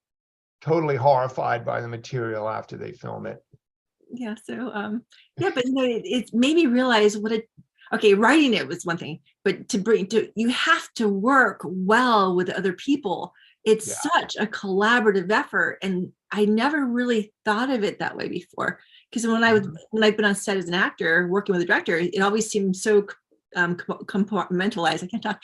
totally horrified by the material after they film it. Yeah. So, but you know, it made me realize writing it was one thing, but you have to work well with other people. It's such a collaborative effort. And I never really thought of it that way before. Because when I've been on set as an actor, working with a director, it always seemed so compartmentalized. I can't talk.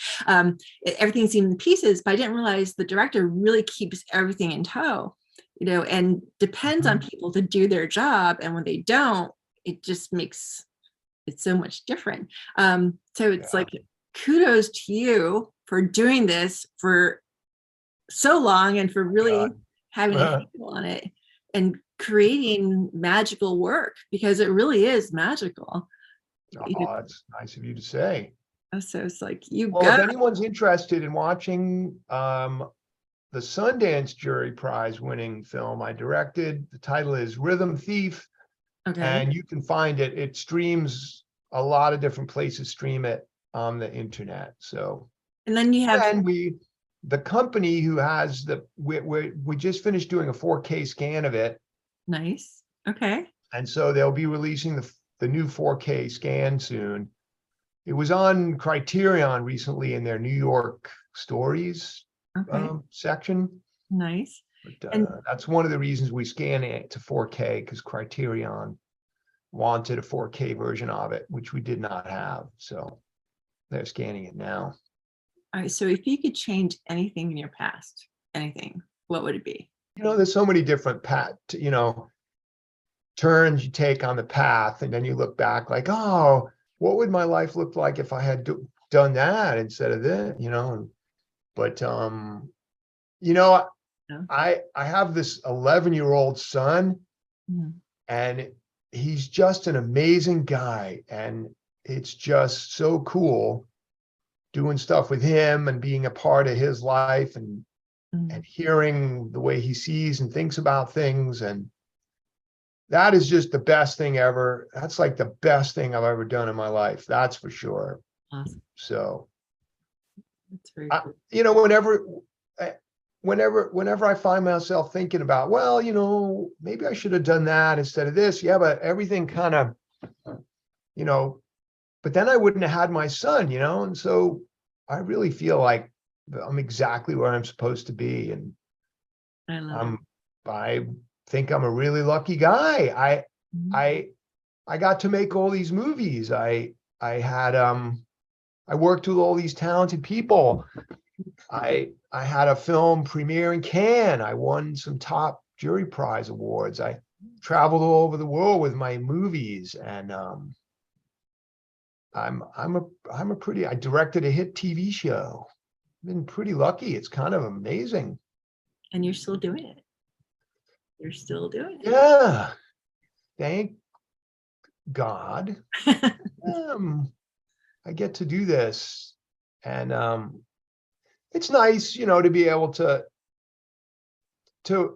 Everything seemed in pieces, but I didn't realize the director really keeps everything in tow, you know, and depends on people to do their job. And when they don't, it just makes it's so much different. So it's like, kudos to you for doing this for so long and for really having a handle on it and creating magical work, because it really is magical. Oh, it's nice of you to say. So it's like, you well, if anyone's interested in watching the Sundance Jury Prize winning film I directed, the title is Rhythm Thief. Okay. And you can find it. It streams a lot of different places, stream it on the internet. So, and then you have, and the company who has we just finished doing a 4K scan of it. Nice. Okay. And so they'll be releasing the new 4K scan soon. It was on Criterion recently in their New York Stories section. Nice. But, and that's one of the reasons we scan it to 4K, because Criterion wanted a 4K version of it, which we did not have. So they're scanning it now. All right. So if you could change anything in your past, anything, what would it be? There's so many different turns you take on the path, and then you look back like, oh, what would my life look like if I had done that instead of this, but I have this 11-year-old son, and he's just an amazing guy, and it's just so cool doing stuff with him and being a part of his life and hearing the way he sees and thinks about things. And that is just the best thing ever. That's like the best thing I've ever done in my life. That's for sure. Awesome. So, that's very cool. Whenever I find myself thinking about, well, maybe I should have done that instead of this. Yeah, but everything kind of, but then I wouldn't have had my son, and so I really feel like I'm exactly where I'm supposed to be. And I think I'm a really lucky guy. I got to make all these movies. I worked with all these talented people. I had a film premiere in Cannes. I won some top jury prize awards. I traveled all over the world with my movies, and I directed a hit TV show. I've been pretty lucky. It's kind of amazing. And you're still doing it. You're still doing it. Yeah. Thank God. I get to do this. And it's nice, to be able to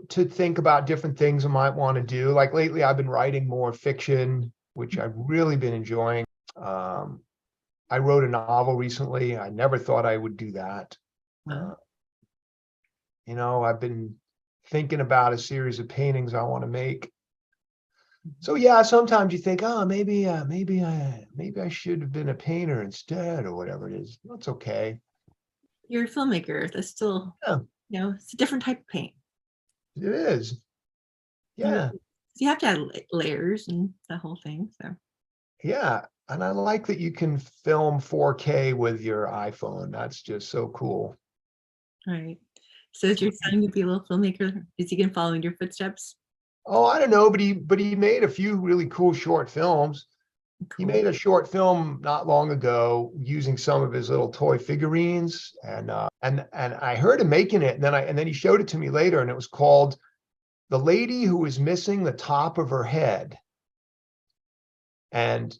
think about different things I might want to do. Like lately, I've been writing more fiction, which I've really been enjoying. I wrote a novel recently. I never thought I would do that. Wow. I've been thinking about a series of paintings I want to make. So yeah, sometimes you think, oh, maybe I should have been a painter instead, or whatever it is. That's okay. You're a filmmaker. That's still, it's a different type of paint. It is. Yeah. You have to have layers and the whole thing. So. Yeah, and I like that you can film 4K with your iPhone. That's just so cool. Right. So is your son to be a little filmmaker? Is he going to follow in your footsteps? Oh, I don't know, but he made a few really cool short films. Cool. He made a short film not long ago using some of his little toy figurines, and I heard him making it, and then he showed it to me later, and it was called "The Lady Who Was Missing the Top of Her Head," and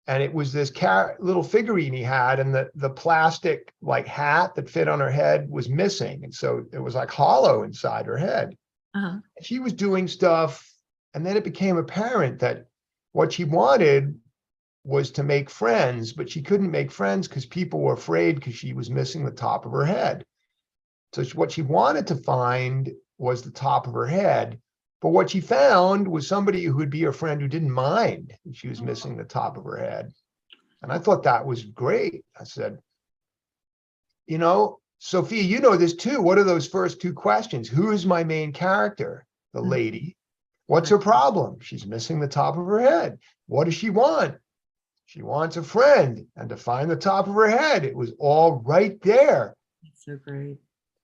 it was this little figurine he had, and the plastic like hat that fit on her head was missing, and so it was like hollow inside her head. Uh-huh. She was doing stuff, and then it became apparent that what she wanted was to make friends, but she couldn't make friends because people were afraid because she was missing the top of her head. So what she wanted to find was the top of her head, but what she found was somebody who would be her friend who didn't mind if she was missing the top of her head. And I thought that was great. I said, Sophia, you know this too. What are those first two questions? Who is my main character? The lady. What's her problem? She's missing the top of her head. What does she want? She wants a friend. And to find the top of her head, it was all right there. That's so great.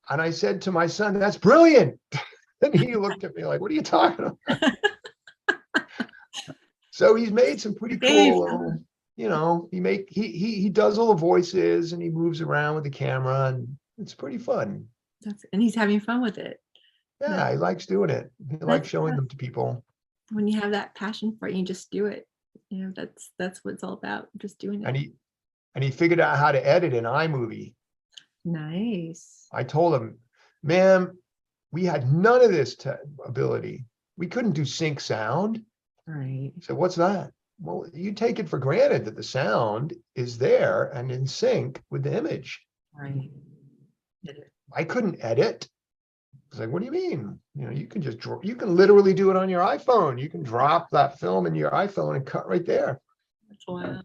And I said to my son, that's brilliant. And he looked at me like, what are you talking about? So he's made some pretty cool little, he does all the voices and he moves around with the camera and it's pretty fun. And he's having fun with it. Yeah, he likes doing it. He likes showing them to people. When you have that passion for it, you just do it. That's what it's all about, just doing it. And he figured out how to edit in iMovie. Nice. I told him, ma'am, we had none of this ability. We couldn't do sync sound. Right. So what's that? Well, you take it for granted that the sound is there and in sync with the image. Right. I couldn't edit. It's like, what do you mean? You can just you can literally do it on your iPhone. You can drop that film in your iPhone and cut right there. That's wild.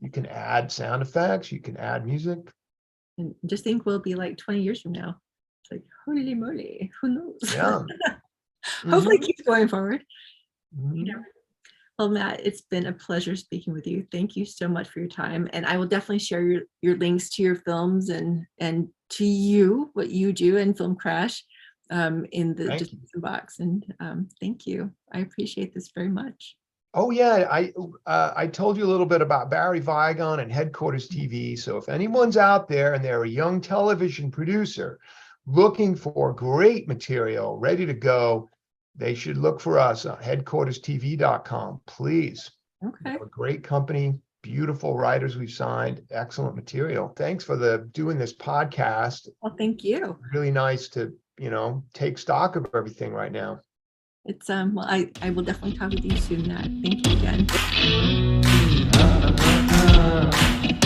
You can add sound effects. You can add music. And just think we'll be like 20 years from now. It's like, holy moly, who knows? Yeah. Hopefully it keeps going forward. Mm-hmm. Well, Matt, it's been a pleasure speaking with you. Thank you so much for your time. And I will definitely share your links to your films and to you, what you do in Film Crash in the description box. And thank you. I appreciate this very much. Oh yeah, I told you a little bit about Barry Vigon and Headquarters TV. So if anyone's out there and they're a young television producer looking for great material ready to go, they should look for us on headquarterstv.com, please. Okay. We're a great company, beautiful writers we've signed, excellent material. Thanks for doing this podcast. Well, thank you. Really nice to, take stock of everything right now. It's well, I will definitely talk with you soon, Matt. Thank you again.